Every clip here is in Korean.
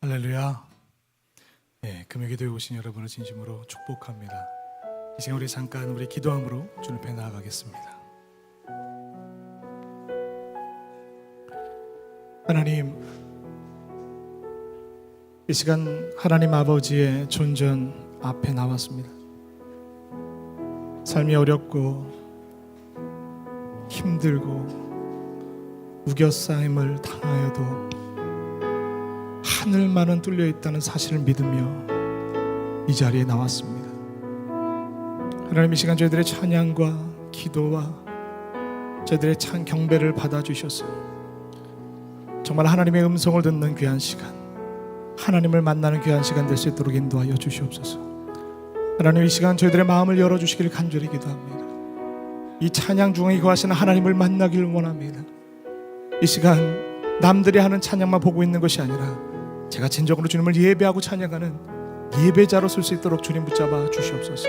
할렐루야. 금요기도에 오신 여러분을 진심으로 축복합니다. 이 시간 우리 잠깐 우리 기도함으로 주님 앞에 나아가겠습니다. 하나님, 이 시간 하나님 아버지의 존전 앞에 나왔습니다. 삶이 어렵고 힘들고 우겨싸임을 당하여도 하늘만은 뚫려 있다는 사실을 믿으며 이 자리에 나왔습니다. 하나님, 이 시간 저희들의 찬양과 기도와 저희들의 경배를 받아주셔서 정말 하나님의 음성을 듣는 귀한 시간, 하나님을 만나는 귀한 시간 될 수 있도록 인도하여 주시옵소서. 하나님, 이 시간 저희들의 마음을 열어주시기를 간절히 기도합니다. 이 찬양 중에 거하시는 하나님을 만나기를 원합니다. 이 시간 남들이 하는 찬양만 보고 있는 것이 아니라 제가 진정으로 주님을 예배하고 찬양하는 예배자로 설 수 있도록 주님 붙잡아 주시옵소서.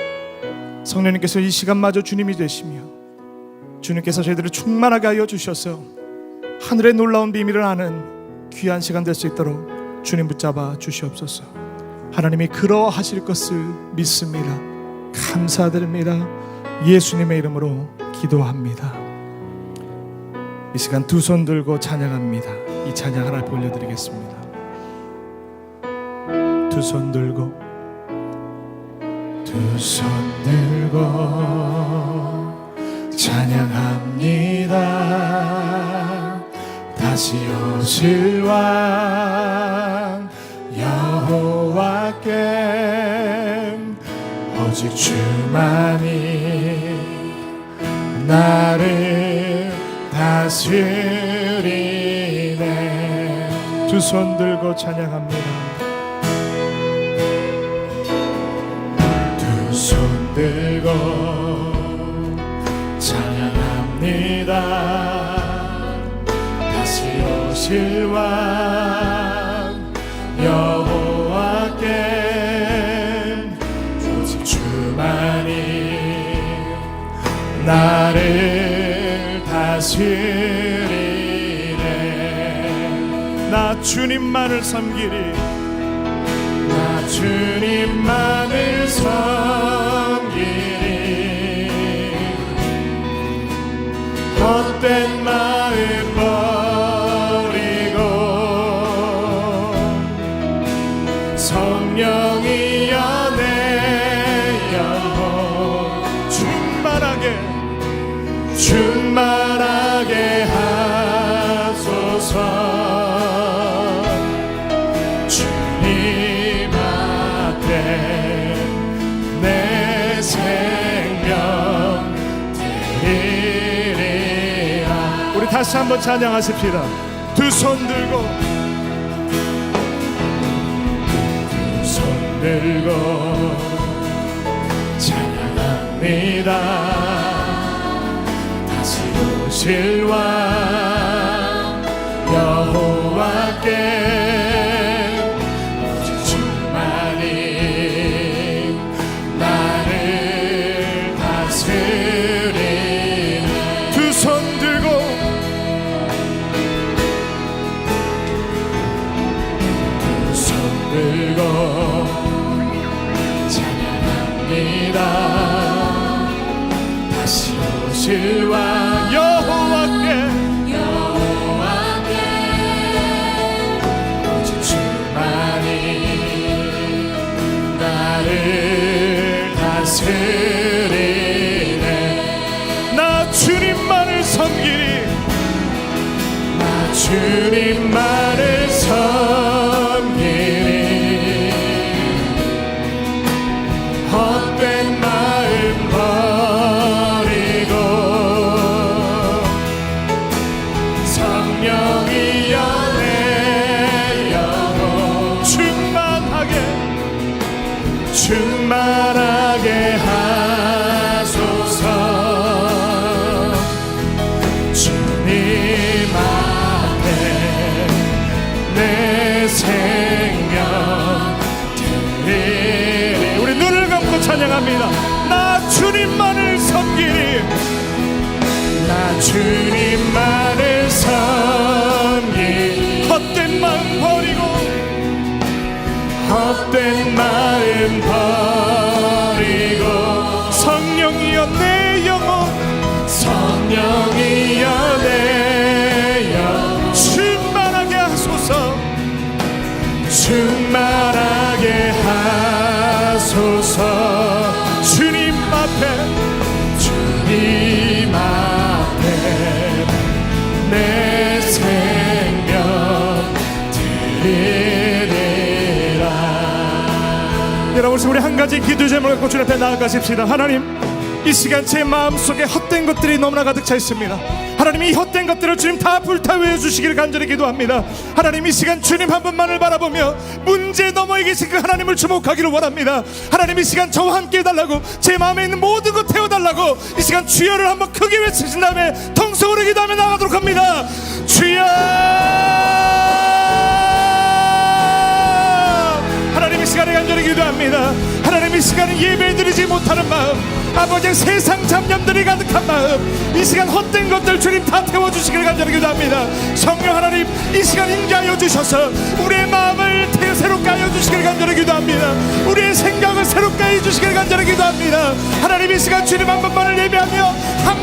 성령님께서 이 시간마저 주님이 되시며 주님께서 저희들을 충만하게 하여 주셔서 하늘의 놀라운 비밀을 아는 귀한 시간 될 수 있도록 주님 붙잡아 주시옵소서. 하나님이 그러하실 것을 믿습니다. 감사드립니다. 예수님의 이름으로 기도합니다. 이 시간 두 손 들고 찬양합니다. 이 찬양 하나 올려드리겠습니다. 두 손 들고 찬양합니다. 다시 오실 왕 여호와께 오직 주만이 나를 다스리네. 두 손 들고 찬양합니다. 두 손 들고 찬양합니다. 다시 오실 왕 여호와께 오직 주만이 나를 다스리네. 나 주님만을 섬기리. 나 주님만을 섬기리. 헛된 마음 버리고 성령이여 내 영혼 충만하게 하소서. 주님 앞에 내 생명 드리리라. 우리 다시 한번 찬양하십시다. 두 손 들고 찬양합니다. 다시 오실 왕 여호와께 오직 주만이 나를 다스리네. 두 손 들고 찬양합니다. 다시 오실 왕 여호와께 오직 주만이 나를 다스리네. 나 주님만을 섬기리. 나 주님만을 섬기리. 헛된 마음 버리고 성령이여 내 영혼 충만하게 하소서. 주님 앞에 내 생명 드리리. 우리 눈을 감고 찬양합니다. 나 주님만을 섬기리. 나 주님만을 섬기리. 헛된 마음 버리고 헛된 마음 버리고 성령이여 내 영혼 성령이여 내 영혼 충만하게 하소서 충만하게 하소서 주님 앞에 내 생명 드리리라. 여러분 우리 한 가지 기도 제목을 갖고 주님 앞에 나아가십시다. 하나님 이 시간 제 마음속에 헛된 것들이 너무나 가득 차 있습니다. 하나님 이 헛된 것들을 주님 다 불타외어 주시기를 간절히 기도합니다. 하나님 이 시간 주님 한 분만을 바라보며 문제 너머에 계신 그 하나님을 주목하기를 원합니다. 하나님 이 시간 저와 함께 해달라고 제 마음에 있는 모든 것 태워달라고 이 시간 주여를 한번 크게 외치신 다음에 통성으로 기도하며 나가도록 합니다. 주여 하나님 이 시간에 간절히 기도합니다. 하나님 이 시간에 예배드리지 못하는 마음 아버지의 세상 잡념들이 가득한 마음 이 시간 헛된 것들 주님 다 태워주시기를 간절히 기도합니다. 성령 하나님 이 시간 임재하여 주셔서 우리의 마음을 새롭게 하여 주시기를 간절히 기도합니다. 우리의 생각을 새롭게 해 주시기를 간절히 기도합니다. 하나님 이 시간 주님 한 분만을 예배하며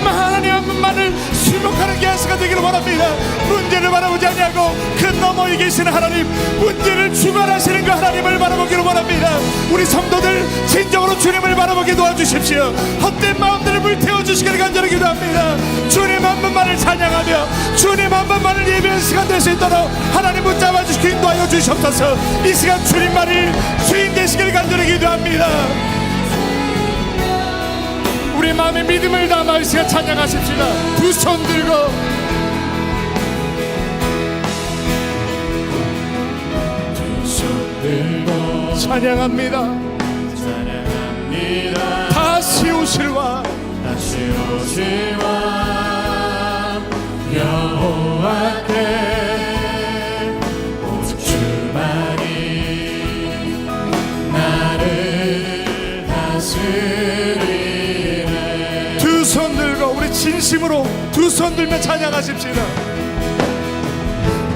하나님 한 분만을 수목하는 귀한 시간 되기를 원합니다. 문제를 바라보지 아니하고 그 너머에 계시는 하나님 문제를 주관하시는 그 하나님을 바라보기를 원합니다. 우리 성도들 진정으로 주님을 바라보게 도와주십시오. 헛된 마음들을 불태워 주시기를 간절히 기도합니다. 주님 한 분만을 찬양하며 주님 한 분만을 예배하는 시간 될 수 있도록 하나님 붙잡아 주시기 인도하여 주시옵소서. 이 시간 주님만이 주인 되시기를 간절히 기도합니다. 우리 마음의 믿음을 담아 이 시간 찬양하십시다. 두 손 들고 찬양합니다. 다시 오실 왕 여호와께 오직 주만이 나를 다스리네. 두 손 들고 우리 진심으로 두 손 들며 찬양하십시다.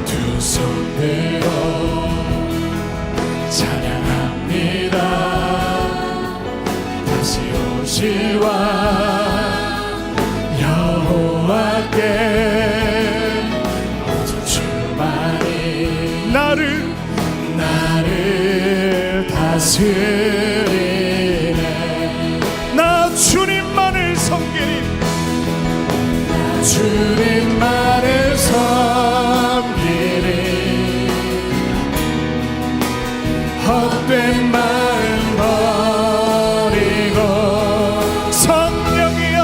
두 손 들고 찬양합니다. 다시 오실 왕 여호와께 오직 주만이 나를 다스리네. 나 주님만을 섬기리 주님만을 섬기리 헛된 마음 버리고 성령이여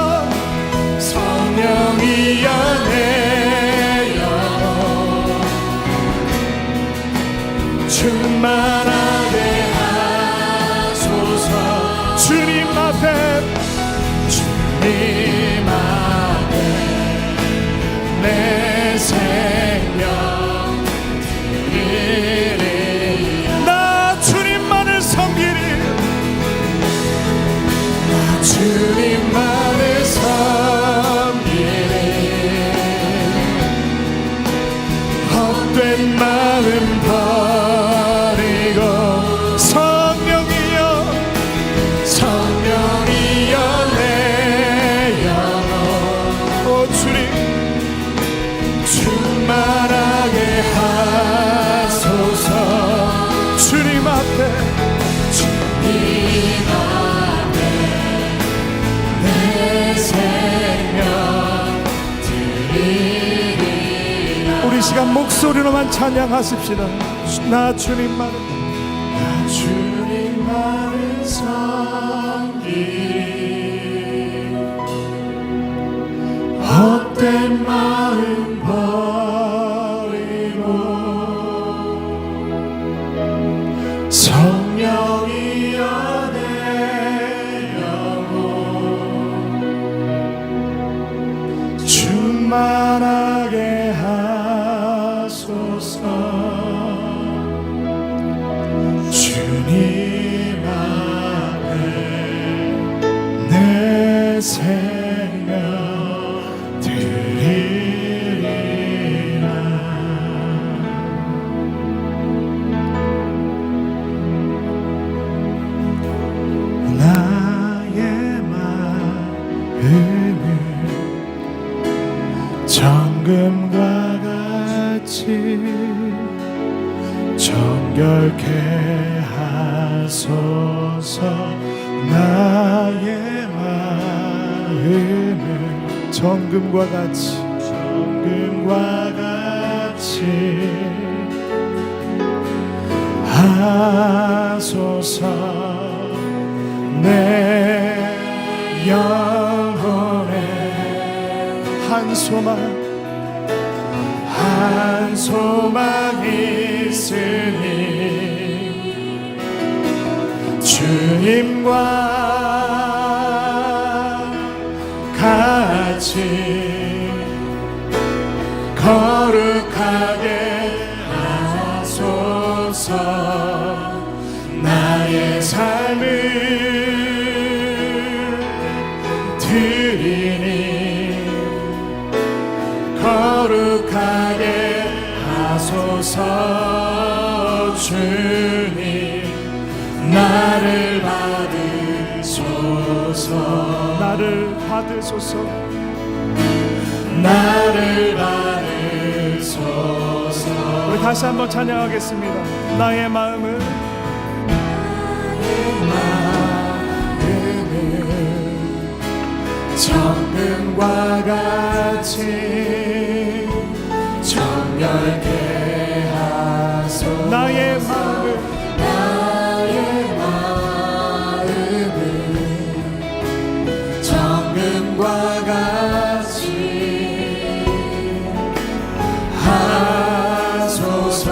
내 영혼 충만하게 하소서. 주님 앞에 내 생명 드리리. 나 주님만을 섬기리 나 주님만을 섬기리 헛된 마음 버리고 성령이여 내 영혼 오 주님 충만하게 하소서. 주님 앞에 내 생명 드리리라. 우리 시간 목소리로만 찬양하십시다. 나 주님만을 섬기리 헛된 마음 버리고 성령이여 내 영혼 충만하게 하소서. 주님 앞에 내 생명 드리리라. 정결케 하소서. 나의 마음을 정금과 같이 하소서. 내 영혼에 한 소망 있으니 주님과 같이 거룩하게 하소서. 나의 삶을 드리니 거룩하게 하소서. 주님 나를 받으소서. 나를 받으소서. 우리 다시 한번 찬양하겠습니다. 나의 마음을 정금과 같이 정결케 하소서. 나의 마음을 정금과 같이 하소서.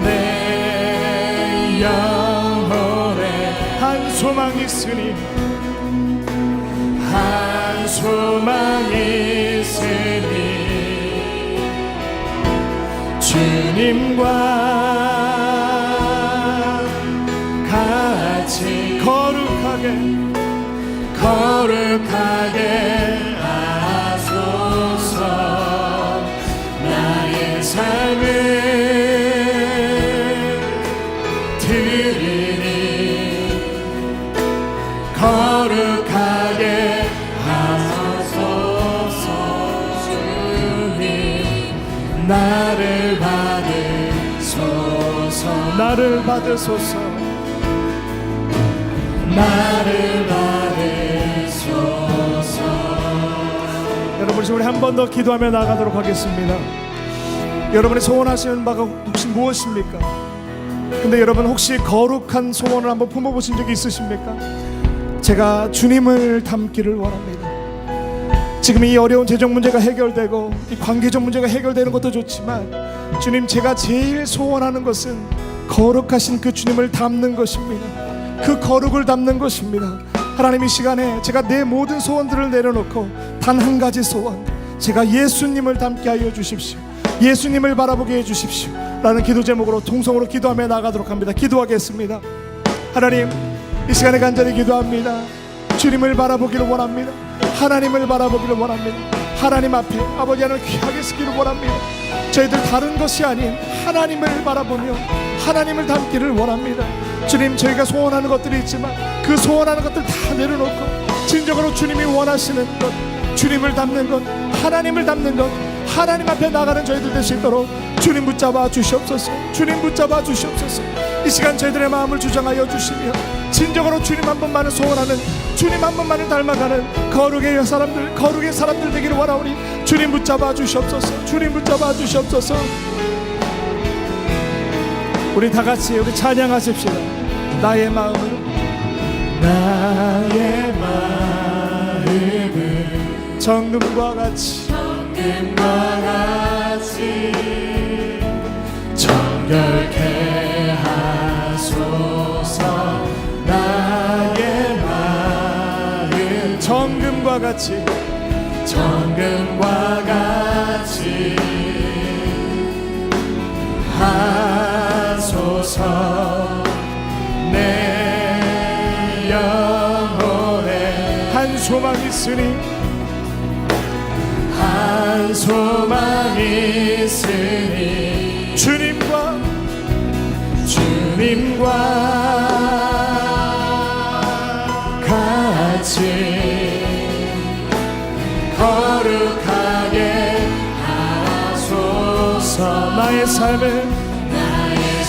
내 영혼에 한 소망 있으니 주님과 같이 거룩하게 하소서. 나의 삶을 드리니 거룩하게 하소서. 주님 나를 받으소서. 나를 받으소서. 여러분, 우리 한 번 더 기도하며 나가도록 하겠습니다. 여러분이 소원하시는 바가 혹시 무엇입니까? 근데 여러분 혹시 거룩한 소원을 한번 품어보신 적이 있으십니까? 제가 주님을 닮기를 원합니다. 지금 이 어려운 재정 문제가 해결되고 이 관계적 문제가 해결되는 것도 좋지만, 주님, 제가 제일 소원하는 것은 거룩하신 그 주님을 닮는 것입니다. 그 거룩을 닮는 것입니다. 하나님, 이 시간에 제가 내 모든 소원들을 내려놓고 단 한 가지 소원, 제가 예수님을 닮게 하여 주십시오. 예수님을 바라보게 해주십시오 라는 기도 제목으로 통성으로 기도하며 나가도록 합니다. 기도하겠습니다. 하나님, 이 시간에 간절히 기도합니다. 주님을 바라보기를 원합니다. 하나님을 바라보기를 원합니다. 하나님 앞에 아버지 하나님 귀하게 쓰기를 원합니다. 저희들 다른 것이 아닌 하나님을 바라보며 하나님을 닮기를 원합니다. 주님, 저희가 소원하는 것들이 있지만 그 소원하는 것들 다 내려놓고 진정으로 주님이 원하시는 것, 주님을 닮는 것, 하나님을 닮는 것, 하나님 앞에 나가는 저희들 될 수 있도록 주님 붙잡아 주시옵소서. 주님 붙잡아 주시옵소서. 이 시간 저희들의 마음을 주장하여 주시며 진정으로 주님 한 번만을 소원하는, 주님 한 번만을 닮아가는 거룩의 사람들 되기를 원하오니 주님 붙잡아 주시옵소서. 주님 붙잡아 주시옵소서. 우리 다 같이 우리 찬양하십시다. 나의 마음을 정금과 같이 정결케 하소서. 나의 마음 정금과 같이 하소서. 내 영혼에 한 소망 있으니 주님과 같이 거룩하게 하소서. 나의 삶을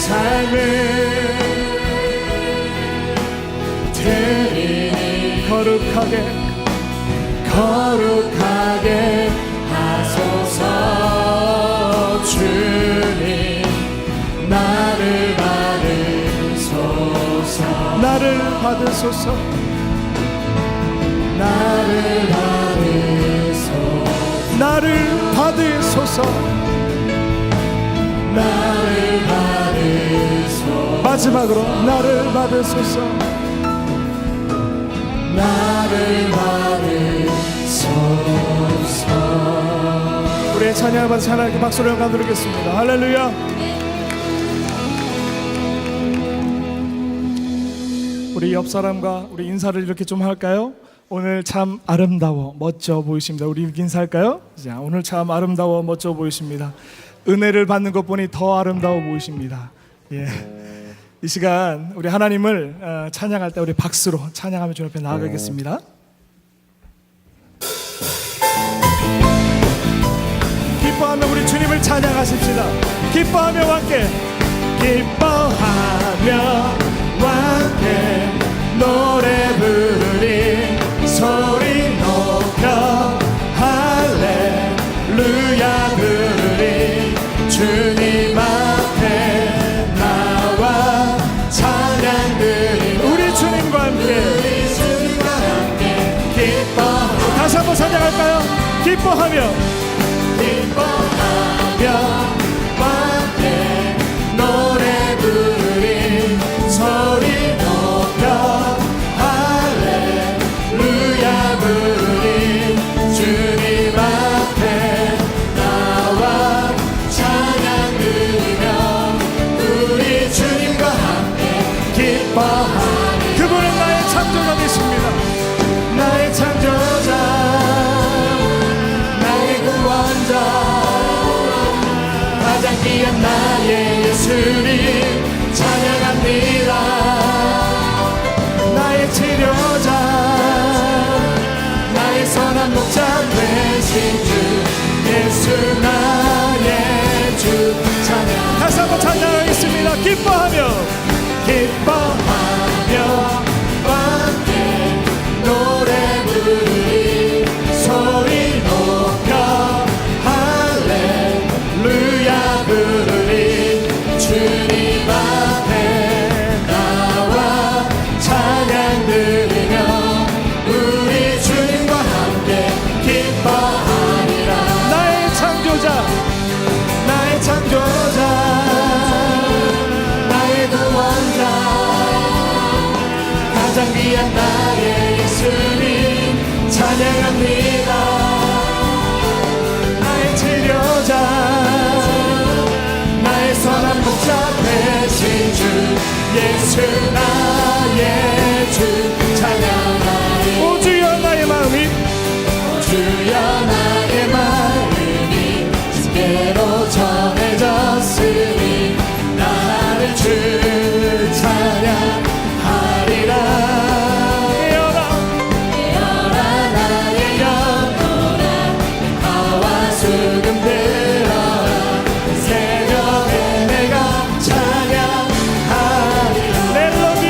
삶을 드리니 거룩하게 하소서. 주님 나를 받으소서. 마지막으로 나를 받으소서. 우리의 찬양을 받으시 하나님께 박수를 영광 드리겠습니다. 할렐루야. 우리 옆 사람과 우리 인사를 이렇게 좀 할까요? 오늘 참 아름다워 멋져 보이십니다. 우리 이렇게 인사할까요? 자, 오늘 참 아름다워 멋져 보이십니다. 은혜를 받는 것보니 더 아름다워 보이십니다. 예. 이 시간 우리 하나님을 찬양할 때 우리 박수로 찬양하며 주님 앞에 나아가겠습니다. 기뻐하며 우리 주님을 찬양하십시다. 기뻐하며 함께 노래 부르리 소리 높여 할렐루야 부르리 주님 앞에 나와 찬양 드리리 우리 주님과 함께 기뻐하며 다시 한번 찬양할까요? 기뻐하며 함께 노래 부르리 소리 높여 할렐루야 부르리 주님 앞에 나와 찬양 드리며 우리 주님과 함께 기뻐하리. 그분은 나의 창조자 되십니다. 나의 창조자 나의 구원자 가장 귀한 나의 예수님 찬양합니다. 나의 치료자 나의 선한 목자 되신 주 예수 나의 주 찬양. 다시 한번 찬양하겠습니다. 기뻐하며 함께 노래 부르리 소리 높여 할렐루야 부르리 주님 앞에 나와 찬양 드리며 우리 주님과 함께 기뻐하리라. 나의 창조자 나의 구원자 가장 귀한 나의 예수님 찬양합니다. 나의 치료자 나의 선한 목자 되신 주 예수 나의 주 찬양하리. 오 주여 나의 마음이 주께로 전해졌으니 나를 주 찬양하리라. 깨어라 나의 영혼아 화와 수금 들어라 새벽에 내가 찬양하리라. 멜로디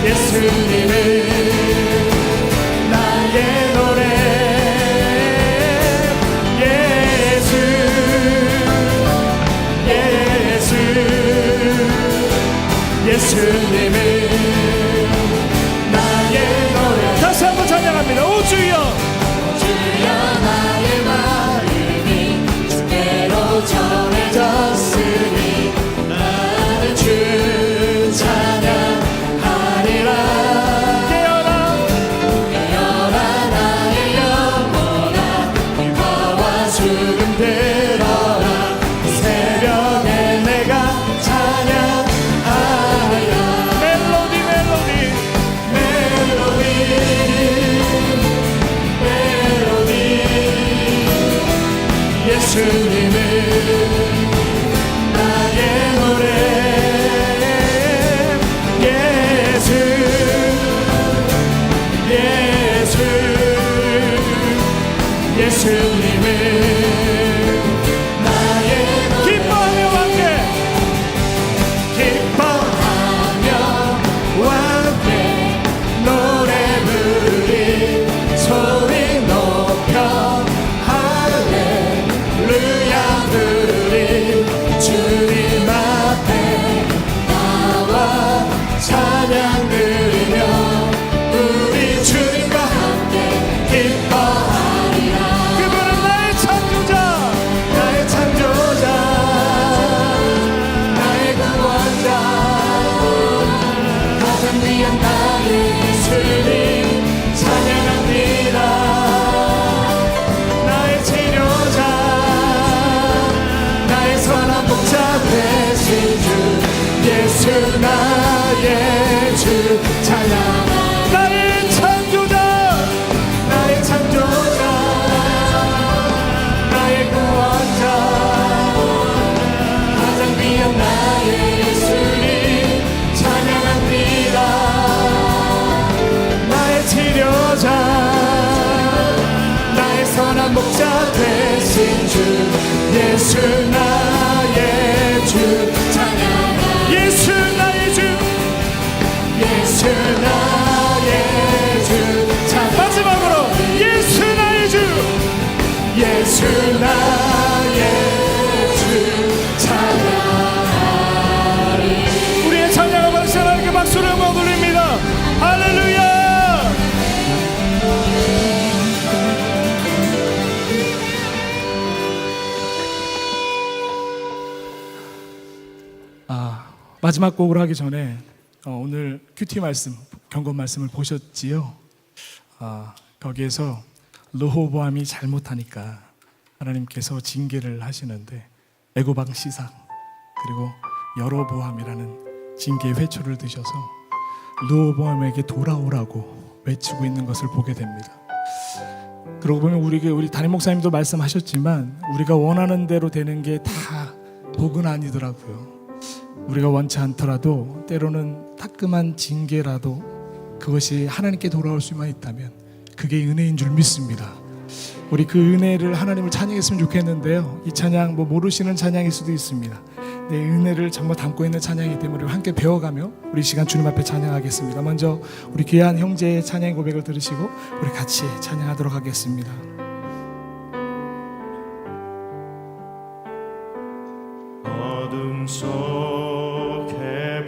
예수님을 나의 노래 예수님을 나의 노래. 다시 한번 찬양합니다. 오 주여 나의 마음이 주께로 전해졌으니 나를 주 찬양하리라. 깨어라 나의 영혼아 화와 수금 들어라 새벽에 내가 찬양하리라. 예수님을 나의 노래 주 나의 주 찬양하리. 우리의 찬양을 받으신 하나님께 박수를 한번 돌립니다. 할렐루야. 마지막 곡을 하기 전에 오늘 큐티 말씀, 경건 말씀을 보셨지요? 거기에서 르호보암이 잘못하니까 하나님께서 징계를 하시는데 애고방 시삭 그리고 여로보암이라는 징계의 회초를 드셔서 르호보암에게 돌아오라고 외치고 있는 것을 보게 됩니다. 그러고 보면 우리 담임 목사님도 말씀하셨지만 우리가 원하는 대로 되는 게 다 복은 아니더라고요. 우리가 원치 않더라도 때로는 따끔한 징계라도 그것이 하나님께 돌아올 수만 있다면 그게 은혜인 줄 믿습니다. 우리 그 은혜를 하나님을 찬양했으면 좋겠는데요. 이 찬양 모르시는 찬양일 수도 있습니다. 내 은혜를 정말 담고 있는 찬양이기 때문에 함께 배워가며 우리 시간 주님 앞에 찬양하겠습니다. 먼저 우리 귀한 형제의 찬양 고백을 들으시고 우리 같이 찬양하도록 하겠습니다. 어둠 속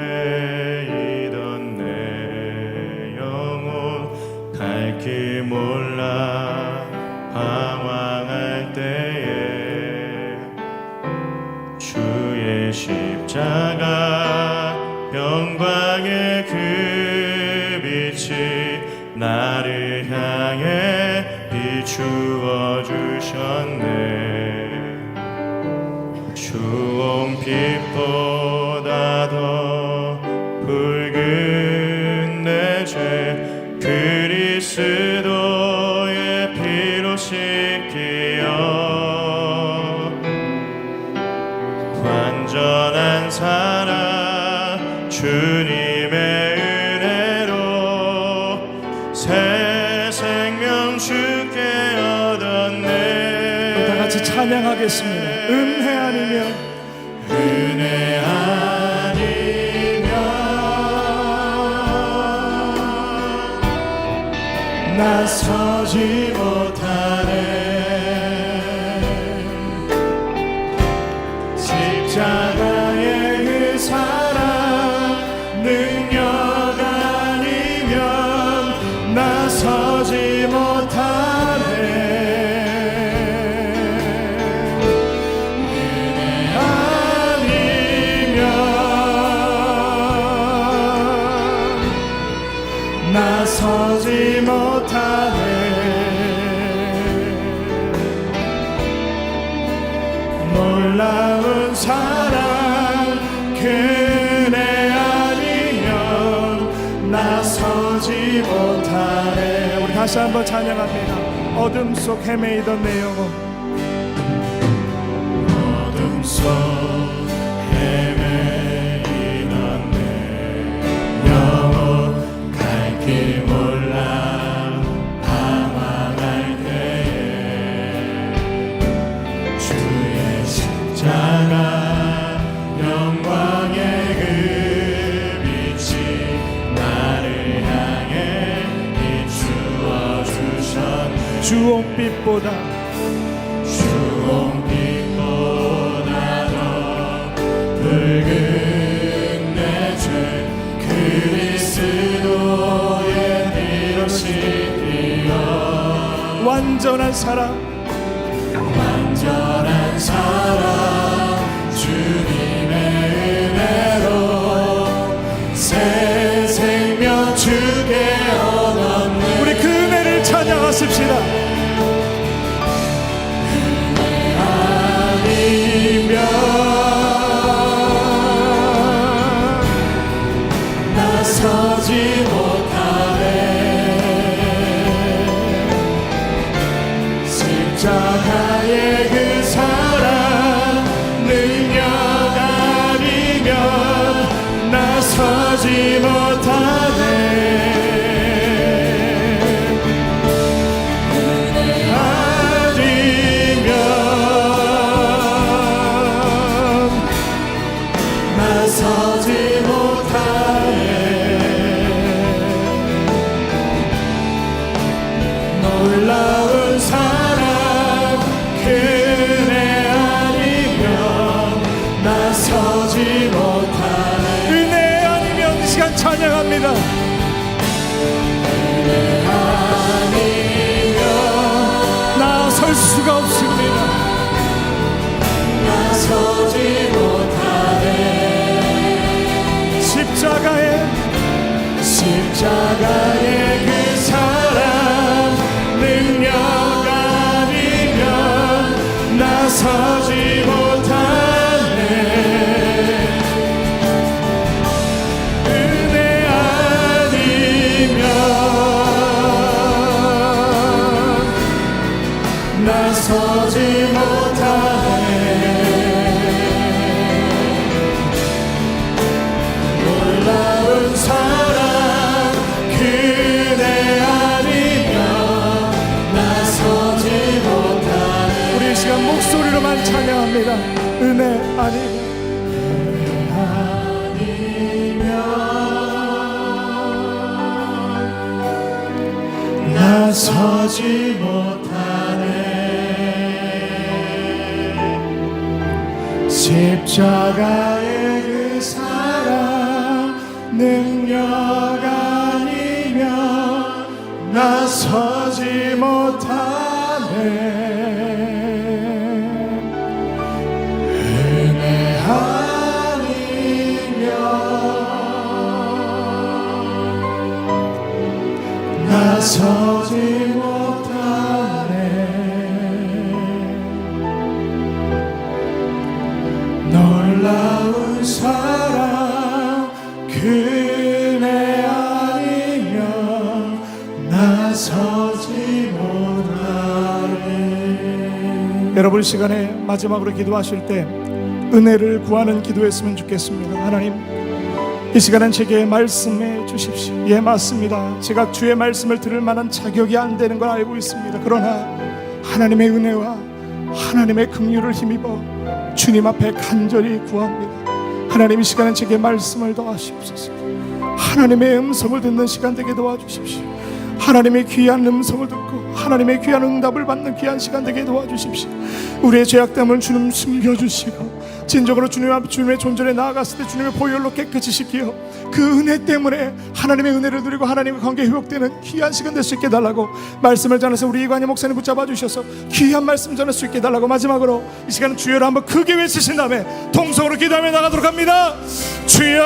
헤매이던 내 영혼 갈 길 몰라 방황할 때에 주의 십자가 영광의 그 빛이 나를 향해 비추어 주셨네. 주홍빛보다 더 붉은 내 죄 그리스도의 피로 씻기어 완전한 사랑 주님의 은혜로 새 생명 주께 얻었네. 다 같이 찬양하겠습니다. 은혜 아니면 은혜 아니면 나서지 못하네. 십자가의 그 사랑 능력 아니면 나서지 못하네. 나서지 못하네. 놀라운 사랑 그네 아니면 나서지 못하네. 우리 다시 한번 찬양합니다. 어둠 속 헤매이던 내 영혼 어둠 속 헤매이던 내 영혼 길 몰라 방황할 때에 주의 십자가 영광의 그 빛이 나를 향해 비추어 주셨네. 주홍빛보다 더 붉은 내 죄 그리스도의 완전한 사랑 주님의 은혜로 새 생명 주게 얻었네. 우리 그 은혜를 찬양하십시다. 은혜 아니면 나서지 못하네. 십자가의 그 사랑 능력 설 수가 없습니다. 나서지 못하네. 십자가의 그 사랑 능력 아니면 나서지 못하네. 은혜 아니면 나서지 못하네. 놀라운 사랑 그대 아니면 나서지 못하네. 우리 이 시간 목소리로만 찬양합니다. 은혜 아니면 나서지 못하네. 십자가의 그 사랑 능력 아니면 나서지 못하네. 은혜 아니면 나서지 못하네. 놀라운 사랑 그네 아니면 나서지 못하네. 여러분 이 시간에 마지막으로 기도하실 때 은혜를 구하는 기도했으면 좋겠습니다. 하나님, 이 시간은 제게 말씀해 주십시오. 예, 맞습니다. 제가 주의 말씀을 들을 만한 자격이 안 되는 걸 알고 있습니다. 그러나 하나님의 은혜와 하나님의 긍휼을 힘입어 주님 앞에 간절히 구합니다. 하나님, 이 시간은 제게 말씀을 더하시옵소서. 하나님의 음성을 듣는 시간 되게 도와주십시오. 하나님의 귀한 음성을 듣고 하나님의 귀한 응답을 받는 귀한 시간 되게 도와주십시오. 우리의 죄악됨을 주님 숨겨주시고 진정으로 주님 앞 주님의 존전에 나아갔을 때 주님의 보혈로 깨끗이 씻기어 그 은혜 때문에 하나님의 은혜를 누리고 하나님의 관계에 회복되는 귀한 시간 될 수 있게 달라고 말씀을 전해서 우리 이관희 목사님 붙잡아 주셔서 귀한 말씀 전할 수 있게 달라고 마지막으로 이 시간은 주여를 한번 크게 외치신 다음에 통성으로 기도하며 나가도록 합니다. 주여!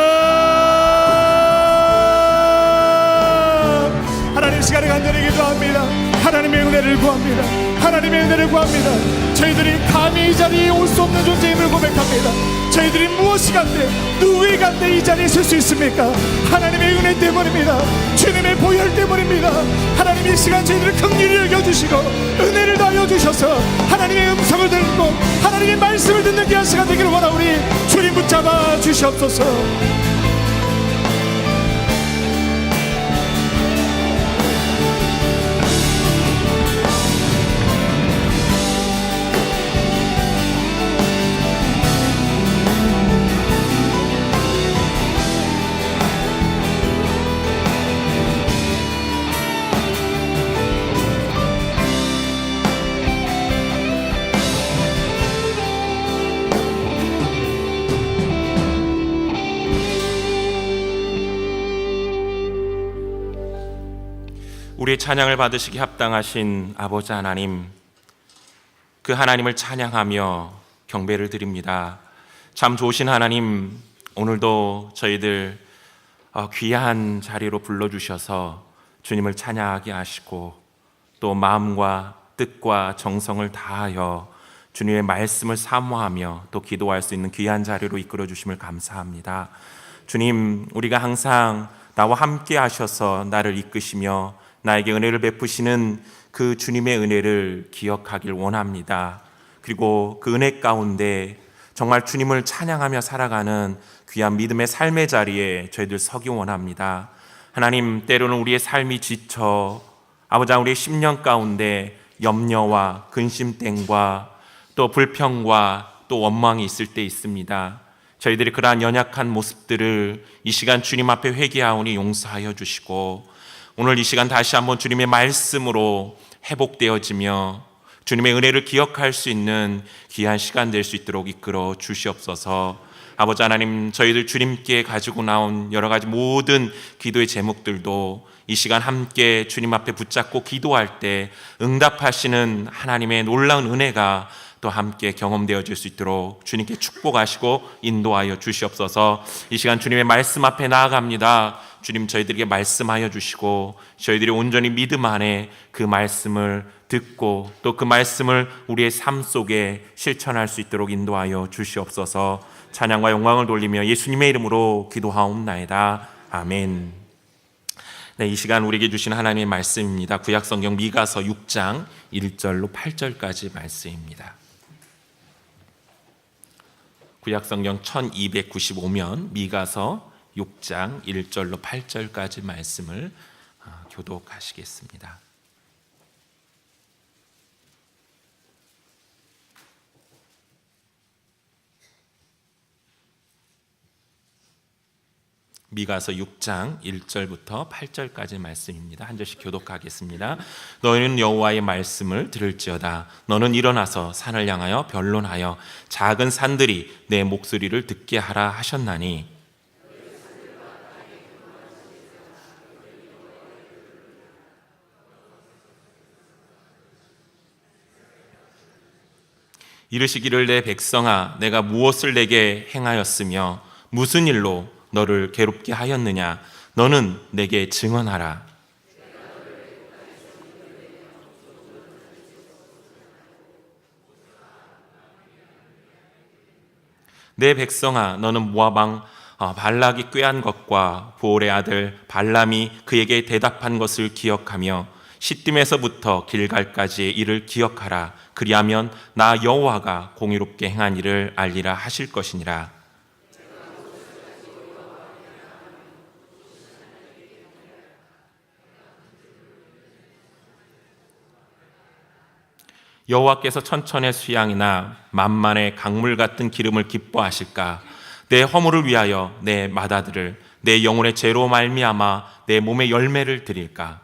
하나님, 시간에 간절히 기도합니다. 하나님의 은혜를 구합니다. 하나님의 은혜를 구합니다. 저희들이 감히 이 자리에 올 수 없는 존재임을 고백합니다. 저희들이 무엇이 간데 누구의 간데 이 자리에 설 수 있습니까? 하나님의 은혜 때문입니다. 주님의 보혈 때문입니다. 하나님, 이 시간 저희들을 긍휼히 여겨주시고 은혜를 더하여 주셔서 하나님의 음성을 듣고 하나님의 말씀을 듣는 귀한 시간 되기를 원하오니 주님 붙잡아 주시옵소서. 우리의 찬양을 받으시기 합당하신 아버지 하나님, 그 하나님을 찬양하며 경배를 드립니다. 참 좋으신 하나님, 오늘도 저희들 귀한 자리로 불러주셔서 주님을 찬양하게 하시고 또 마음과 뜻과 정성을 다하여 주님의 말씀을 사모하며 또 기도할 수 있는 귀한 자리로 이끌어 주심을 감사합니다. 주님, 우리가 항상 나와 함께 하셔서 나를 이끄시며 나에게 은혜를 베푸시는 그 주님의 은혜를 기억하길 원합니다. 그리고 그 은혜 가운데 정말 주님을 찬양하며 살아가는 귀한 믿음의 삶의 자리에 저희들 서기 원합니다. 하나님, 때로는 우리의 삶이 지쳐 아버지, 우리의 심령 가운데 염려와 근심땡과 또 불평과 또 원망이 있을 때 있습니다. 저희들이 그러한 연약한 모습들을 이 시간 주님 앞에 회개하오니 용서하여 주시고 오늘 이 시간 다시 한번 주님의 말씀으로 회복되어지며 주님의 은혜를 기억할 수 있는 귀한 시간 될 수 있도록 이끌어 주시옵소서. 아버지 하나님, 저희들 주님께 가지고 나온 여러 가지 모든 기도의 제목들도 이 시간 함께 주님 앞에 붙잡고 기도할 때 응답하시는 하나님의 놀라운 은혜가 또 함께 경험되어질 수 있도록 주님께 축복하시고 인도하여 주시옵소서. 이 시간 주님의 말씀 앞에 나아갑니다. 주님, 저희들에게 말씀하여 주시고 저희들이 온전히 믿음 안에 그 말씀을 듣고 또 그 말씀을 우리의 삶 속에 실천할 수 있도록 인도하여 주시옵소서. 찬양과 영광을 돌리며 예수님의 이름으로 기도하옵나이다. 아멘. 네, 이 시간 우리에게 주신 하나님의 말씀입니다. 구약성경 미가서 6장 1절로 8절까지 말씀입니다. 구약성경 1295면 미가서 6장 1절로 8절까지 말씀을 교독하시겠습니다. 미가서 6장 1절부터 8절까지 말씀입니다. 한 절씩 교독하겠습니다. 너희는 여호와의 말씀을 들을지어다. 너는 일어나서 산을 향하여 변론하여 작은 산들이 내 목소리를 듣게 하라 하셨나니 이르시기를 내 백성아 내가 무엇을 내게 행하였으며 무슨 일로 너를 괴롭게 하였느냐 너는 내게 증언하라. 내 백성아 너는 모압 왕 발락이 꾀한 것과 보올의 아들 발람이 그에게 대답한 것을 기억하며 시딤에서부터 길갈까지의 일을 기억하라. 그리하면 나 여호와가 공의롭게 행한 일을 알리라 하실 것이니라. 여호와께서 천천의 수양이나 만만의 강물 같은 기름을 기뻐하실까? 내 허물을 위하여 내 맏아들을 내 영혼의 죄로 말미암아 내 몸의 열매를 드릴까?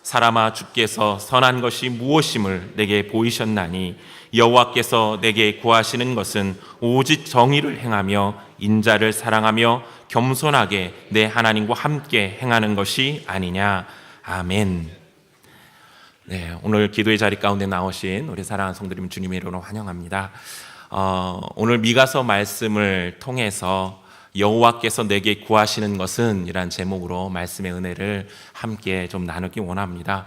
사람아 주께서 선한 것이 무엇임을 내게 보이셨나니 여호와께서 내게 구하시는 것은 오직 정의를 행하며 인자를 사랑하며 겸손하게 내 하나님과 함께 행하는 것이 아니냐. 아멘. 네, 오늘 기도의 자리 가운데 나오신 우리 사랑하는 성도님 주님의 이름으로 환영합니다. 오늘 미가서 말씀을 통해서 여호와께서 내게 구하시는 것은 이란 제목으로 말씀의 은혜를 함께 좀 나누기 원합니다.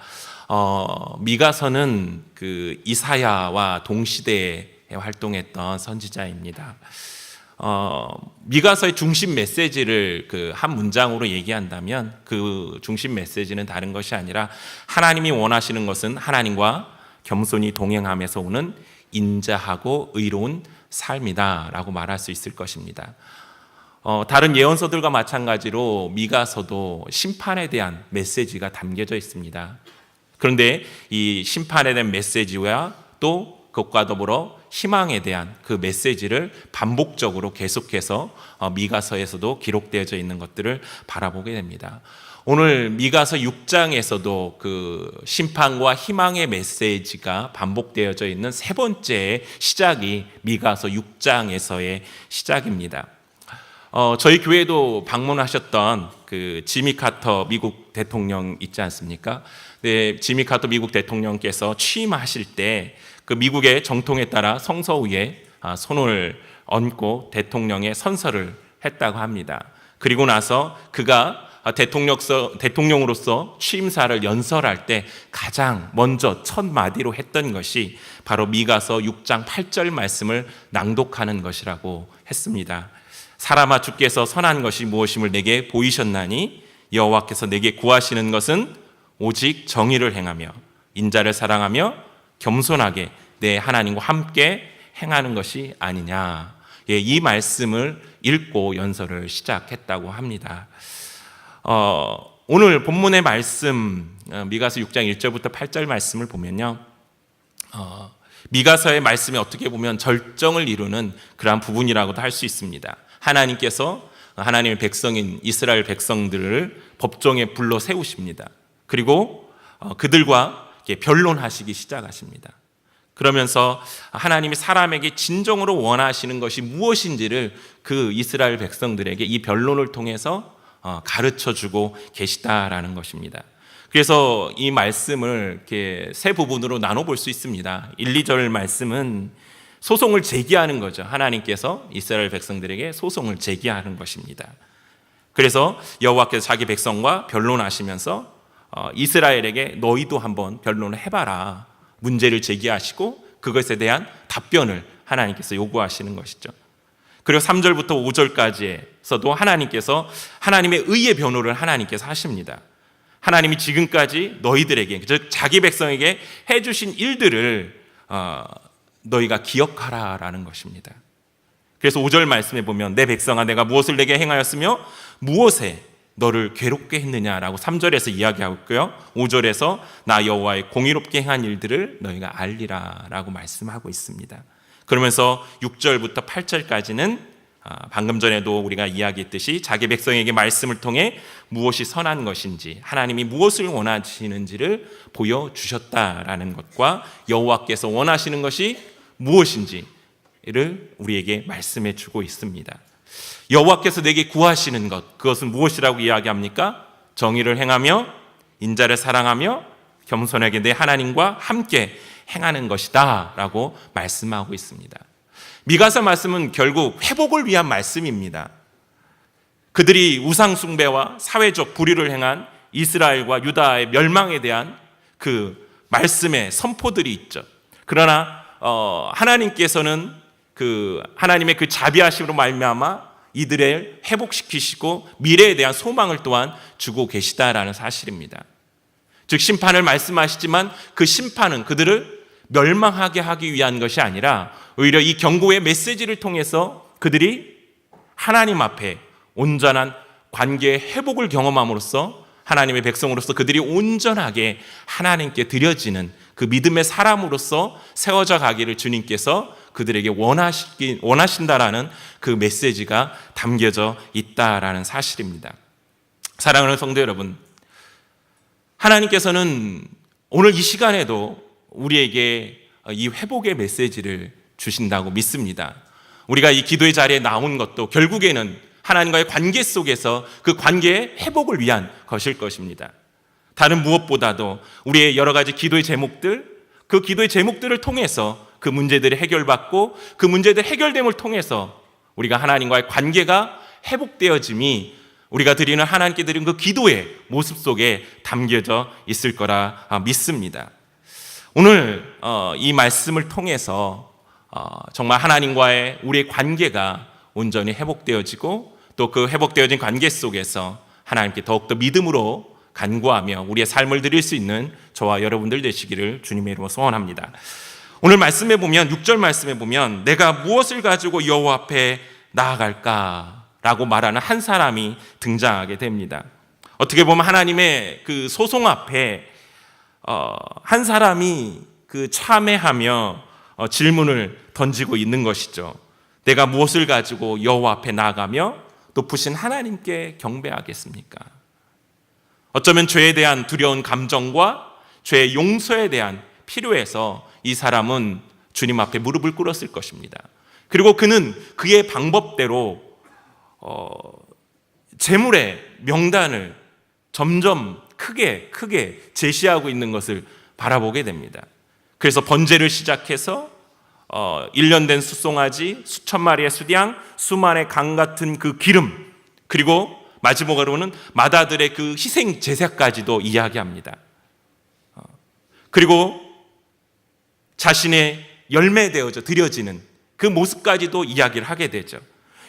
미가서는 그 이사야와 동시대에 활동했던 선지자입니다. 미가서의 중심 메시지를 그 한 문장으로 얘기한다면 그 중심 메시지는 다른 것이 아니라 하나님이 원하시는 것은 하나님과 겸손히 동행하면서 오는 인자하고 의로운 삶이다라고 말할 수 있을 것입니다. 다른 예언서들과 마찬가지로 미가서도 심판에 대한 메시지가 담겨져 있습니다. 그런데 이 심판에 대한 메시지와 또 그것과 더불어 희망에 대한 그 메시지를 반복적으로 계속해서 미가서에서도 기록되어져 있는 것들을 바라보게 됩니다. 오늘 미가서 6장에서도 그 심판과 희망의 메시지가 반복되어져 있는 세 번째 시작이 미가서 6장에서의 시작입니다. 저희 교회도 방문하셨던 그 지미 카터 미국 대통령 있지 않습니까? 네, 지미 카터 미국 대통령께서 취임하실 때 그 미국의 정통에 따라 성서 위에 손을 얹고 대통령의 선서를 했다고 합니다. 그리고 나서 그가 대통령으로서 취임사를 연설할 때 가장 먼저 첫 마디로 했던 것이 바로 미가서 6장 8절 말씀을 낭독하는 것이라고 했습니다. 사람아 주께서 선한 것이 무엇임을 내게 보이셨나니 여호와께서 내게 구하시는 것은 오직 정의를 행하며 인자를 사랑하며 겸손하게 내 하나님과 함께 행하는 것이 아니냐. 이 말씀을 읽고 연설을 시작했다고 합니다. 오늘 본문의 말씀 미가서 6장 1절부터 8절 말씀을 보면요, 미가서의 말씀이 어떻게 보면 절정을 이루는 그러한 부분이라고도 할 수 있습니다. 하나님께서 하나님의 백성인 이스라엘 백성들을 법정에 불러 세우십니다. 그리고 그들과 변론하시기 시작하십니다. 그러면서 하나님이 사람에게 진정으로 원하시는 것이 무엇인지를 그 이스라엘 백성들에게 이 변론을 통해서 가르쳐 주고 계시다라는 것입니다. 그래서 이 말씀을 이렇게 세 부분으로 나눠볼 수 있습니다. 1, 2절 말씀은 소송을 제기하는 거죠. 하나님께서 이스라엘 백성들에게 소송을 제기하는 것입니다. 그래서 여호와께서 자기 백성과 변론하시면서 이스라엘에게 너희도 한번 변론을 해봐라. 문제를 제기하시고 그것에 대한 답변을 하나님께서 요구하시는 것이죠. 그리고 3절부터 5절까지에서도 하나님께서 하나님의 의의 변호를 하나님께서 하십니다. 하나님이 지금까지 너희들에게, 즉 자기 백성에게 해주신 일들을 너희가 기억하라라는 것입니다. 그래서 5절 말씀에 보면 내 백성아 내가 무엇을 내게 행하였으며 무엇에 너를 괴롭게 했느냐라고 3절에서 이야기하고 있고요. 5절에서 나 여호와의 공의롭게 행한 일들을 너희가 알리라 라고 말씀하고 있습니다. 그러면서 6절부터 8절까지는 방금 전에도 우리가 이야기했듯이 자기 백성에게 말씀을 통해 무엇이 선한 것인지 하나님이 무엇을 원하시는지를 보여주셨다라는 것과 여호와께서 원하시는 것이 무엇인지를 우리에게 말씀해 주고 있습니다. 여호와께서 내게 구하시는 것, 그것은 무엇이라고 이야기합니까? 정의를 행하며 인자를 사랑하며 겸손하게 내 하나님과 함께 행하는 것이다 라고 말씀하고 있습니다. 미가서 말씀은 결국 회복을 위한 말씀입니다. 그들이 우상 숭배와 사회적 불의를 행한 이스라엘과 유다의 멸망에 대한 그 말씀의 선포들이 있죠. 그러나 하나님께서는 그 하나님의 그 자비하심으로 말미암아 이들을 회복시키시고 미래에 대한 소망을 또한 주고 계시다라는 사실입니다. 즉 심판을 말씀하시지만 그 심판은 그들을 멸망하게 하기 위한 것이 아니라 오히려 이 경고의 메시지를 통해서 그들이 하나님 앞에 온전한 관계의 회복을 경험함으로써 하나님의 백성으로서 그들이 온전하게 하나님께 드려지는 그 믿음의 사람으로서 세워져 가기를 주님께서 그들에게 원하신다라는 그 메시지가 담겨져 있다라는 사실입니다. 사랑하는 성도 여러분, 하나님께서는 오늘 이 시간에도 우리에게 이 회복의 메시지를 주신다고 믿습니다. 우리가 이 기도의 자리에 나온 것도 결국에는 하나님과의 관계 속에서 그 관계의 회복을 위한 것일 것입니다. 다른 무엇보다도 우리의 여러 가지 기도의 제목들, 그 기도의 제목들을 통해서 그 문제들이 해결받고 그 문제들 해결됨을 통해서 우리가 하나님과의 관계가 회복되어짐이 우리가 드리는 하나님께 드리는 그 기도의 모습 속에 담겨져 있을 거라 믿습니다. 오늘 이 말씀을 통해서 정말 하나님과의 우리의 관계가 온전히 회복되어지고 또 그 회복되어진 관계 속에서 하나님께 더욱더 믿음으로 간구하며 우리의 삶을 드릴 수 있는 저와 여러분들 되시기를 주님의 이름으로 소원합니다. 오늘 말씀에 보면 6절 말씀에 보면 내가 무엇을 가지고 여호와 앞에 나아갈까 라고 말하는 한 사람이 등장하게 됩니다. 어떻게 보면 하나님의 그 소송 앞에 한 사람이 그 참회하며 질문을 던지고 있는 것이죠. 내가 무엇을 가지고 여호와 앞에 나아가며 높으신 하나님께 경배하겠습니까? 어쩌면 죄에 대한 두려운 감정과 죄의 용서에 대한 필요에서 이 사람은 주님 앞에 무릎을 꿇었을 것입니다. 그리고 그는 그의 방법대로 재물의 명단을 점점 크게 제시하고 있는 것을 바라보게 됩니다. 그래서 번제를 시작해서 1년 된 숫송아지, 수천 마리의 수양, 수만의 강 같은 그 기름, 그리고 마지막으로는 마다들의 그 희생 제사까지도 이야기합니다. 그리고 자신의 열매되어져 드려지는 그 모습까지도 이야기를 하게 되죠.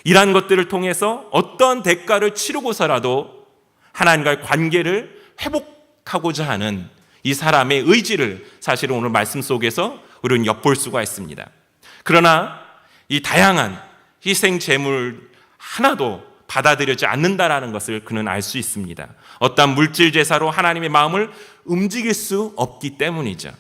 이러한 것들을 통해서 어떠한 대가를 치르고서라도 하나님과의 관계를 회복하고자 하는 이 사람의 의지를 사실은 오늘 말씀 속에서 우리는 엿볼 수가 있습니다. 그러나 이 다양한 희생 제물 하나도 받아들여지지 않는다라는 것을 그는 알 수 있습니다. 어떠한 물질 제사로 하나님의 마음을 움직일 수 없기 때문이죠.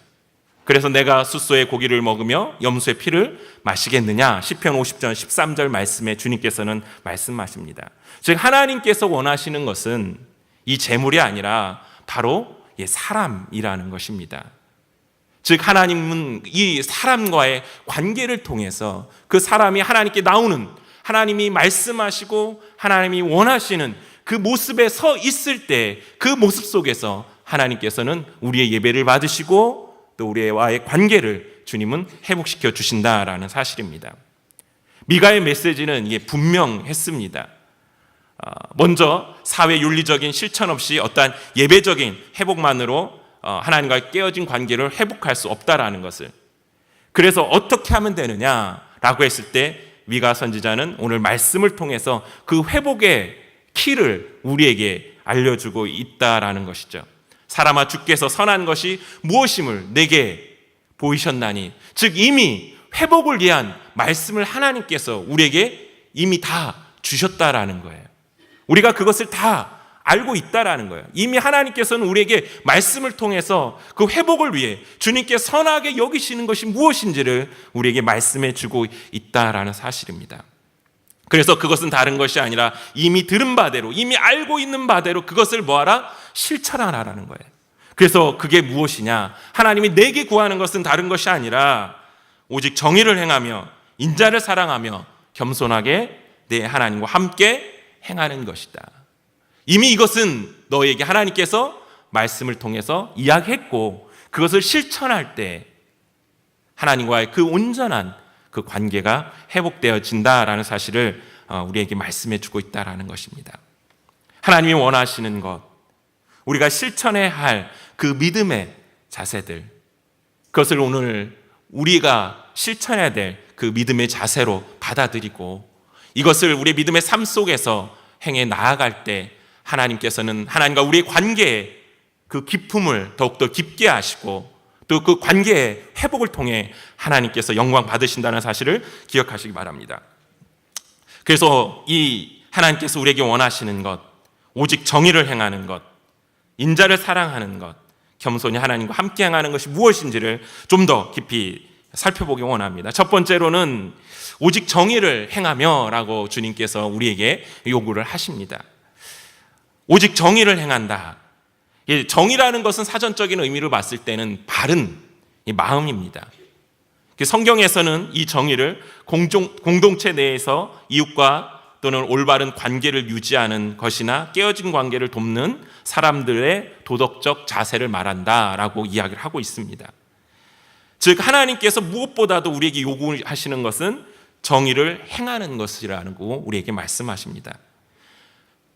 그래서 내가 숫소의 고기를 먹으며 염소의 피를 마시겠느냐? 시편 50편 13절 말씀에 주님께서는 말씀하십니다. 즉 하나님께서 원하시는 것은 이 제물이 아니라 바로 사람이라는 것입니다. 즉 하나님은 이 사람과의 관계를 통해서 그 사람이 하나님께 나오는, 하나님이 말씀하시고 하나님이 원하시는 그 모습에 서 있을 때 그 모습 속에서 하나님께서는 우리의 예배를 받으시고 또 우리와의 관계를 주님은 회복시켜 주신다라는 사실입니다. 미가의 메시지는 이게 분명했습니다. 먼저 사회 윤리적인 실천 없이 어떠한 예배적인 회복만으로 하나님과 깨어진 관계를 회복할 수 없다라는 것을, 그래서 어떻게 하면 되느냐라고 했을 때 미가 선지자는 오늘 말씀을 통해서 그 회복의 키를 우리에게 알려주고 있다라는 것이죠. 사람아, 주께서 선한 것이 무엇임을 내게 보이셨나니, 즉 이미 회복을 위한 말씀을 하나님께서 우리에게 이미 다 주셨다라는 거예요. 우리가 그것을 다 알고 있다라는 거예요. 이미 하나님께서는 우리에게 말씀을 통해서 그 회복을 위해 주님께 선하게 여기시는 것이 무엇인지를 우리에게 말씀해 주고 있다라는 사실입니다. 그래서 그것은 다른 것이 아니라 이미 들은 바대로, 이미 알고 있는 바대로 그것을 뭐하라? 실천하라는 거예요. 그래서 그게 무엇이냐? 하나님이 내게 구하는 것은 다른 것이 아니라 오직 정의를 행하며 인자를 사랑하며 겸손하게 내 하나님과 함께 행하는 것이다. 이미 이것은 너에게 하나님께서 말씀을 통해서 이야기했고, 그것을 실천할 때 하나님과의 그 온전한 그 관계가 회복되어진다라는 사실을 우리에게 말씀해 주고 있다라는 것입니다. 하나님이 원하시는 것, 우리가 실천해야 할 그 믿음의 자세들, 그것을 오늘 우리가 실천해야 될 그 믿음의 자세로 받아들이고 이것을 우리의 믿음의 삶 속에서 행해 나아갈 때 하나님께서는 하나님과 우리의 관계에 그 기쁨을 더욱더 깊게 하시고 또 그 관계의 회복을 통해 하나님께서 영광 받으신다는 사실을 기억하시기 바랍니다. 그래서 이 하나님께서 우리에게 원하시는 것, 오직 정의를 행하는 것, 인자를 사랑하는 것, 겸손히 하나님과 함께 행하는 것이 무엇인지를 좀 더 깊이 살펴보기 원합니다. 첫 번째로는 오직 정의를 행하며 라고 주님께서 우리에게 요구를 하십니다. 오직 정의를 행한다. 정의라는 것은 사전적인 의미로 봤을 때는 바른 마음입니다. 성경에서는 이 정의를 공동체 내에서 이웃과 또는 올바른 관계를 유지하는 것이나 깨어진 관계를 돕는 사람들의 도덕적 자세를 말한다라고 이야기를 하고 있습니다. 즉 하나님께서 무엇보다도 우리에게 요구하시는 것은 정의를 행하는 것이라고 우리에게 말씀하십니다.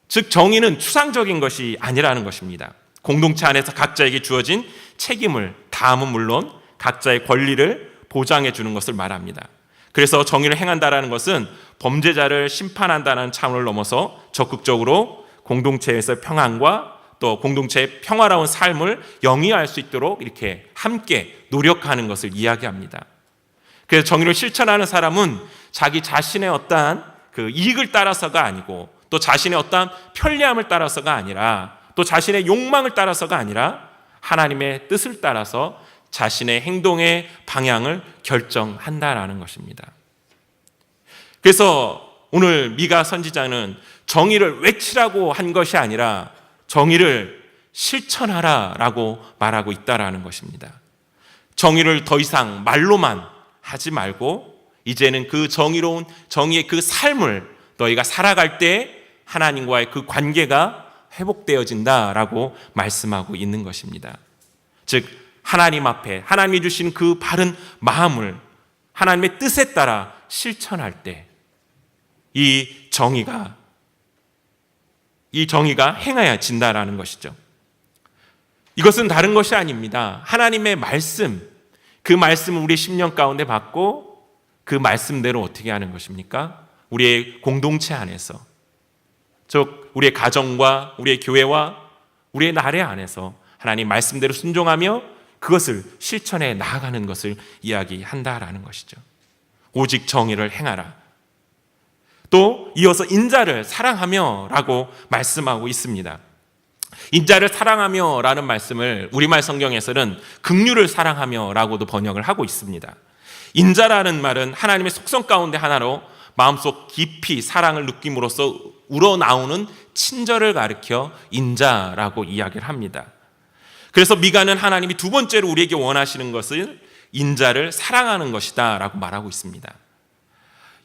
즉 정의는 추상적인 것이 아니라는 것입니다. 공동체 안에서 각자에게 주어진 책임을 다함은 물론 각자의 권리를 보장해 주는 것을 말합니다. 그래서 정의를 행한다라는 것은 범죄자를 심판한다는 차원을 넘어서 적극적으로 공동체에서 평안과 또 공동체의 평화로운 삶을 영위할 수 있도록 이렇게 함께 노력하는 것을 이야기합니다. 그래서 정의를 실천하는 사람은 자기 자신의 어떠한 그 이익을 따라서가 아니고 또 자신의 어떠한 편리함을 따라서가 아니라 또 자신의 욕망을 따라서가 아니라 하나님의 뜻을 따라서 자신의 행동의 방향을 결정한다라는 것입니다. 그래서 오늘 미가 선지자는 정의를 외치라고 한 것이 아니라 정의를 실천하라라고 말하고 있다라는 것입니다. 정의를 더 이상 말로만 하지 말고 이제는 그 정의로운 정의의 그 삶을 너희가 살아갈 때 하나님과의 그 관계가 회복되어진다라고 말씀하고 있는 것입니다. 즉 하나님 앞에 하나님이 주신 그 바른 마음을 하나님의 뜻에 따라 실천할 때 이 정의가 행해진다라는 것이죠. 이것은 다른 것이 아닙니다. 하나님의 말씀, 그 말씀을 우리 심령 가운데 받고 그 말씀대로 어떻게 하는 것입니까? 우리의 공동체 안에서, 즉 우리의 가정과 우리의 교회와 우리의 나라 안에서 하나님 말씀대로 순종하며 그것을 실천해 나아가는 것을 이야기한다라는 것이죠. 오직 정의를 행하라. 또 이어서 인자를 사랑하며 라고 말씀하고 있습니다. 인자를 사랑하며 라는 말씀을 우리말 성경에서는 긍휼을 사랑하며 라고도 번역을 하고 있습니다. 인자라는 말은 하나님의 속성 가운데 하나로 마음속 깊이 사랑을 느낌으로써 우러나오는 친절을 가리켜 인자라고 이야기를 합니다. 그래서 미가는 하나님이 두 번째로 우리에게 원하시는 것은 인자를 사랑하는 것이다 라고 말하고 있습니다.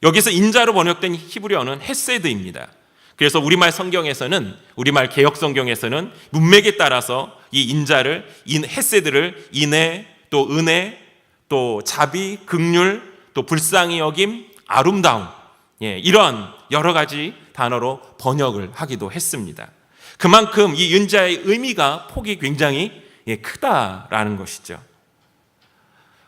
여기서 인자로 번역된 히브리어는 헤세드입니다. 그래서 우리말 성경에서는, 우리말 개역 성경에서는 문맥에 따라서 이 인자를, 헤세드를 인애, 또 은혜, 또 자비, 긍휼, 또 불쌍히 여김, 아름다움, 이런 여러 가지 단어로 번역을 하기도 했습니다. 그만큼 이 인자의 의미가 폭이 굉장히 크다라는 것이죠.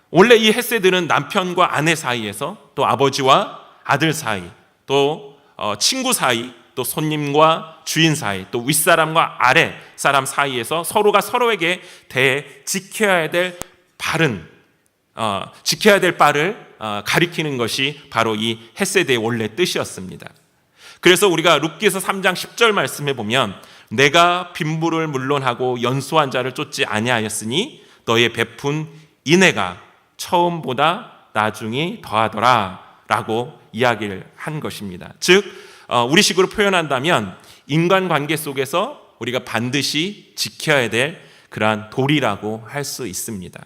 원래 이 헤세드는 남편과 아내 사이에서, 또 아버지와 아들 사이, 또 친구 사이, 또 손님과 주인 사이, 또 윗사람과 아래 사람 사이에서 서로가 서로에게 대해 지켜야 될 바를 가리키는 것이 바로 이 헤세드의 원래 뜻이었습니다. 그래서 우리가 룻기서 3장 10절 말씀해 보면, 내가 빈부를 물론하고 연소한 자를 쫓지 아니하였으니 너의 베푼 인애가 처음보다 나중이 더하더라 라고 이야기를 한 것입니다. 즉 우리식으로 표현한다면 인간관계 속에서 우리가 반드시 지켜야 될 그러한 도리라고 할 수 있습니다.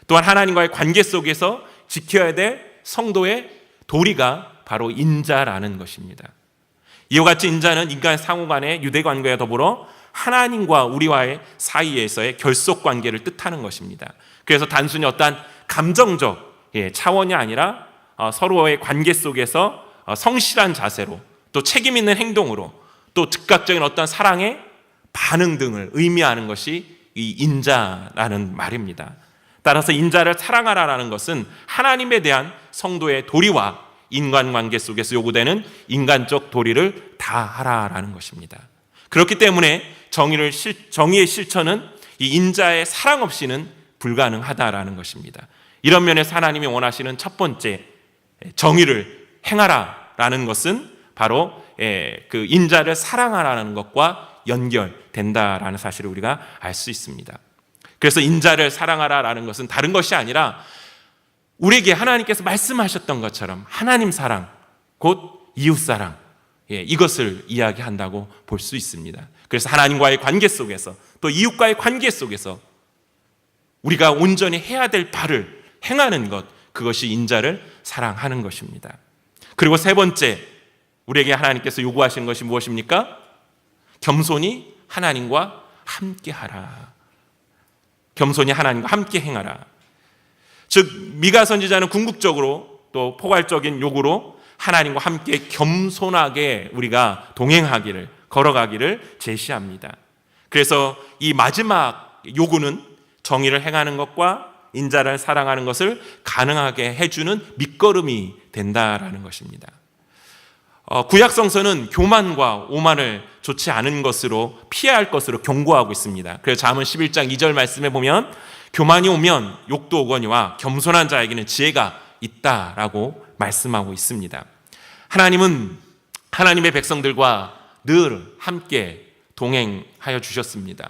또한 하나님과의 관계 속에서 지켜야 될 성도의 도리가 바로 인자라는 것입니다. 이와 같이 인자는 인간 상호 간의 유대관계와 더불어 하나님과 우리와의 사이에서의 결속관계를 뜻하는 것입니다. 그래서 단순히 어떤 감정적 차원이 아니라 서로의 관계 속에서 성실한 자세로, 또 책임 있는 행동으로, 또 즉각적인 어떤 사랑의 반응 등을 의미하는 것이 이 인자라는 말입니다. 따라서 인자를 사랑하라라는 것은 하나님에 대한 성도의 도리와 인간관계 속에서 요구되는 인간적 도리를 다하라라는 것입니다. 그렇기 때문에 정의의 실천은 이 인자의 사랑 없이는 불가능하다라는 것입니다. 이런 면에서 하나님이 원하시는 첫 번째 정의를 행하라라는 것은 바로 그 인자를 사랑하라는 것과 연결된다라는 사실을 우리가 알 수 있습니다. 그래서 인자를 사랑하라라는 것은 다른 것이 아니라 우리에게 하나님께서 말씀하셨던 것처럼 하나님 사랑, 곧 이웃 사랑, 이것을 이야기한다고 볼 수 있습니다. 그래서 하나님과의 관계 속에서, 또 이웃과의 관계 속에서 우리가 온전히 해야 될 바를 행하는 것, 그것이 인자를 사랑하는 것입니다. 그리고 세 번째, 우리에게 하나님께서 요구하시는 것이 무엇입니까? 겸손히 하나님과 함께하라. 겸손히 하나님과 함께 행하라. 즉 미가 선지자는 궁극적으로 또 포괄적인 요구로 하나님과 함께 겸손하게 우리가 동행하기를, 걸어가기를 제시합니다. 그래서 이 마지막 요구는 정의를 행하는 것과 인자를 사랑하는 것을 가능하게 해주는 밑거름이 된다라는 것입니다. 구약 성서는 교만과 오만을 좋지 않은 것으로 피해야 할 것으로 경고하고 있습니다. 그래서 잠언 11장 2절 말씀에 보면 교만이 오면 욕도 오거니와 겸손한 자에게는 지혜가 있다라고 말씀하고 있습니다. 하나님은 하나님의 백성들과 늘 함께 동행하여 주셨습니다.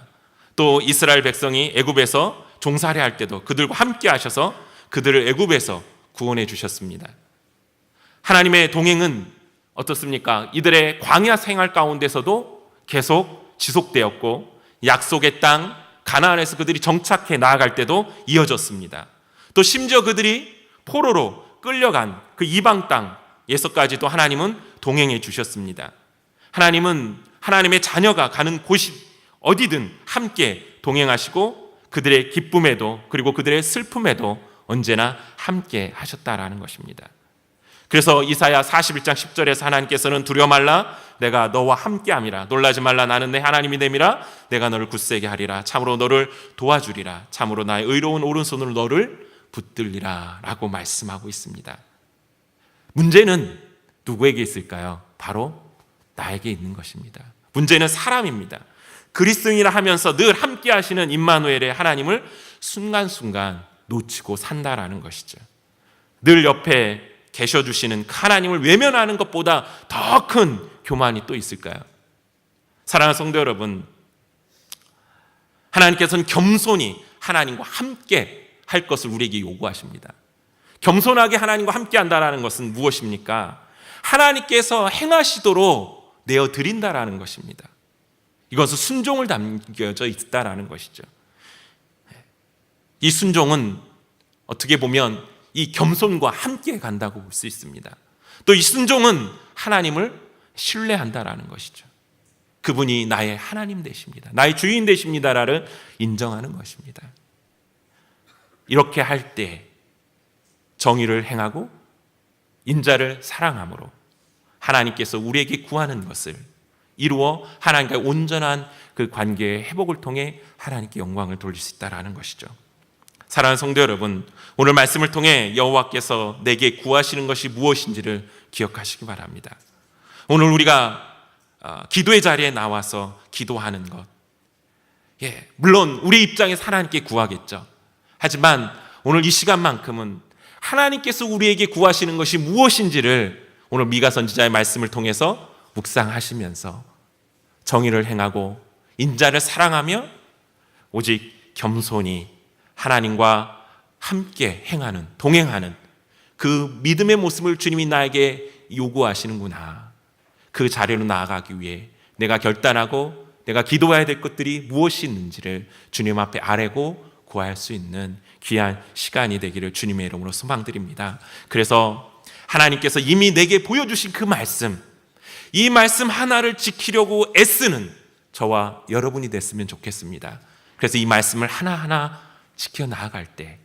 또 이스라엘 백성이 애굽에서 종살이 할 때도 그들과 함께 하셔서 그들을 애굽에서 구원해 주셨습니다. 하나님의 동행은 어떻습니까? 이들의 광야 생활 가운데서도 계속 지속되었고 약속의 땅 가나안에서 그들이 정착해 나아갈 때도 이어졌습니다. 또 심지어 그들이 포로로 끌려간 그 이방 땅에서까지도 하나님은 동행해 주셨습니다. 하나님은 하나님의 자녀가 가는 곳이 어디든 함께 동행하시고 그들의 기쁨에도 그리고 그들의 슬픔에도 언제나 함께 하셨다라는 것입니다. 그래서 이사야 41장 10절에서 하나님께서는 두려워 말라 내가 너와 함께함이라 놀라지 말라 나는 내 하나님이 됨이라 내가 너를 굳세게 하리라 참으로 너를 도와주리라 참으로 나의 의로운 오른손으로 너를 붙들리라 라고 말씀하고 있습니다. 문제는 누구에게 있을까요? 바로 나에게 있는 것입니다. 문제는 사람입니다. 그리스도인이라 하면서 늘 함께 하시는 임마누엘의 하나님을 순간순간 놓치고 산다라는 것이죠. 늘 옆에 계셔주시는 하나님을 외면하는 것보다 더 큰 교만이 또 있을까요? 사랑하는 성도 여러분, 하나님께서는 겸손히 하나님과 함께 할 것을 우리에게 요구하십니다. 겸손하게 하나님과 함께 한다는 것은 무엇입니까? 하나님께서 행하시도록 내어드린다라는 것입니다. 이것은 순종을 담겨져 있다라는 것이죠. 이 순종은 어떻게 보면 이 겸손과 함께 간다고 볼 수 있습니다. 또 이 순종은 하나님을 신뢰한다라는 것이죠. 그분이 나의 하나님 되십니다. 나의 주인 되십니다라를 인정하는 것입니다. 이렇게 할 때 정의를 행하고 인자를 사랑함으로 하나님께서 우리에게 구하는 것을 이루어 하나님과의 온전한 그 관계의 회복을 통해 하나님께 영광을 돌릴 수 있다는 것이죠. 사랑하는 성도 여러분, 오늘 말씀을 통해 여호와께서 내게 구하시는 것이 무엇인지를 기억하시기 바랍니다. 오늘 우리가 기도의 자리에 나와서 기도하는 것, 물론 우리 입장에서 하나님께 구하겠죠. 하지만 오늘 이 시간만큼은 하나님께서 우리에게 구하시는 것이 무엇인지를 오늘 미가 선지자의 말씀을 통해서 묵상하시면서 정의를 행하고 인자를 사랑하며 오직 겸손히 하나님과 함께 행하는, 동행하는 그 믿음의 모습을 주님이 나에게 요구하시는구나. 그 자리로 나아가기 위해 내가 결단하고 내가 기도해야 될 것들이 무엇이 있는지를 주님 앞에 아뢰고 구할 수 있는 귀한 시간이 되기를 주님의 이름으로 소망드립니다. 그래서 하나님께서 이미 내게 보여주신 그 말씀, 이 말씀 하나를 지키려고 애쓰는 저와 여러분이 됐으면 좋겠습니다. 그래서 이 말씀을 하나하나 지켜나갈 때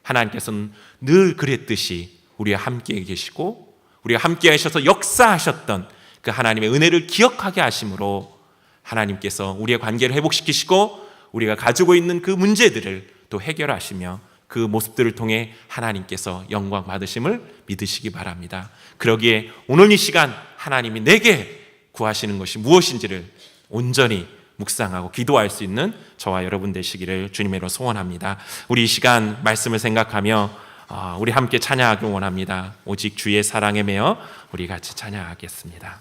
하나님께서는 늘 그랬듯이 우리와 함께 계시고 우리가 함께 하셔서 역사하셨던 그 하나님의 은혜를 기억하게 하심으로 하나님께서 우리의 관계를 회복시키시고 우리가 가지고 있는 그 문제들을 또 해결하시며 그 모습들을 통해 하나님께서 영광 받으심을 믿으시기 바랍니다. 그러기에 오늘 이 시간 하나님이 내게 구하시는 것이 무엇인지를 온전히 묵상하고 기도할 수 있는 저와 여러분 되시기를 주님으로 소원합니다. 우리 이 시간 말씀을 생각하며 우리 함께 찬양하길 원합니다. 오직 주의 사랑에 매여 우리 같이 찬양하겠습니다.